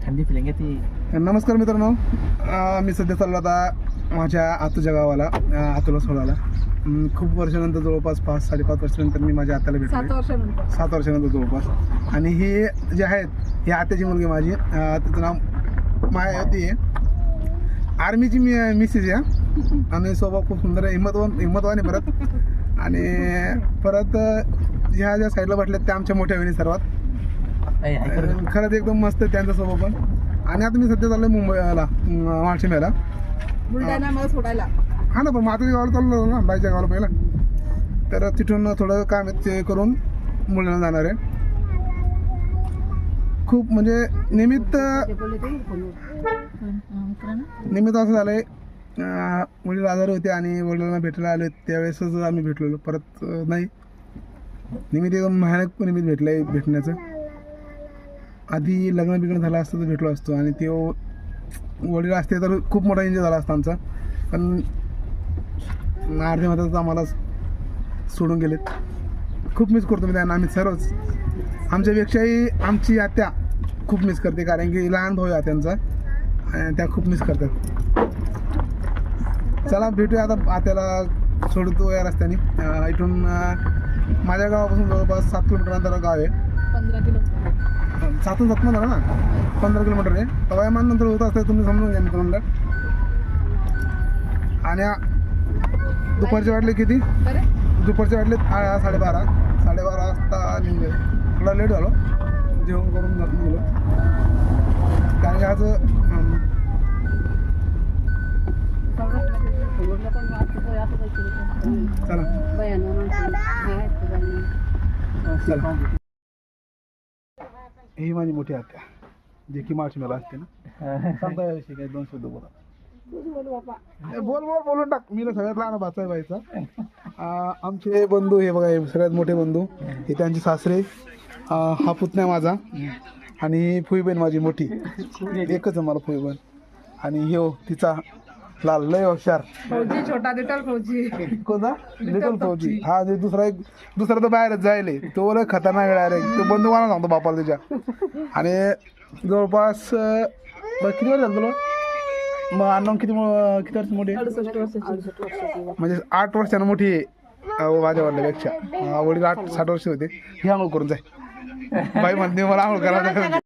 ठंडी फिलिंग येते. नमस्कार मित्रांनो, मी सध्या चाललो आता माझ्या आतूच्या गावाला, आतूला सोडायला. खूप वर्षानंतर, जवळपास 5-5.5 वर्षानंतर मी माझ्या आत्याला भेटलो. 7 वर्षानंतर जवळपास. आणि हे जे आहेत, ही आत्याची मुलगी माझी, तिचं नाव मायावती आहे. आर्मीची मिसेस आहे आणि स्वभाव खूप सुंदर आहे, हिंमतवान आहे परत. आणि परत ह्या ज्या साईडला बसल्यात त्या आमच्या मोठ्या बहिणी सर्वात. खरंच एकदम मस्त आहे त्यांचा स्वभाव पण. आणि आता मी सध्या चाललोय मुंबईला, महालक्ष्मीला, बुलढाणा मला सोडायला. हा ना, पण माताच्या गावाला चाललो ना, बाईच्या गावाला पहिला. तर तिथून थोडं काम आहे ते करून मुलांना जाणार आहे. खूप म्हणजे निमित्त असं झालंय, वडील आजारी होते आणि वडिलांना भेटायला आले त्यावेळेसच आम्ही भेटलेलो, परत नाही. निमित्त एकदम भयानक निमित्त भेटण्याचं. आधी लग्न बिग्न झालं असतं तर भेटलो असतो, आणि ते वडील असते तर खूप मोठा एन्जॉय झाला असता आमचा. पण अर्ध्या मधातच आम्हाला सोडून गेलेत. खूप मिस करतो मी त्यांना. आम्ही सर्वच, आमच्यापेक्षाही आमची आत्या खूप मिस करते, कारण की लहान भाऊ आहे आत्यांचा आणि त्या खूप मिस करतात. चला भेटूया आता. आत्याला सोडतो या रस्त्याने. इथून माझ्या गावापासून जवळपास 7 किलोमीटर अंतरावर गाव आहे. 15 किलोमीटर. 7 झालं ना, 15 किलोमीटर आहे. वयामान नंतर होत असतं, तुम्ही समजून घ्या मित्रांनो. आणि दुपारचे वाटले किती? दुपारचे वाटले 12:30 वाजता निघले. थोडा लेट झालो, जेवण करून निघलो. कारण की आज चला, ही माझी मोठी आत्या, जे की महालक्ष्मीला असते ना. सांगता याविषयी काही 2 शब्द बोला. बोलून टाक. मी ना सगळ्यात लहान भाचा आहे बाईचा. आमचे बंधू हे बघा, हे सगळ्यात मोठे बंधू, हे त्यांचे सासरे, हा पुतण्या माझा, आणि फुईबहीण माझी मोठी, एकच आहे मला फुईबहीण. आणि हे तिचा लाल, लय हुशार फौजी, छोटा लिटल फौजी. कोणता? लिटल फौजी. हा, जे दुसरा तर बाहेरच जायले, तो लय खतरनाक आहे. तो बंधू मला सांगतो बापाला त्याच्या. आणि जवळपास किती वर्ष झालं तुला? मग अण्णा किती वर्ष मोठी? 68 वर्षाची. म्हणजे 8 वर्षानं मोठी आहे माझ्या वडिलांपेक्षा. वडील 60 वर्ष होते. ही आंघोळ करून जाय बाई म्हणते, मला आंघोळ करायला.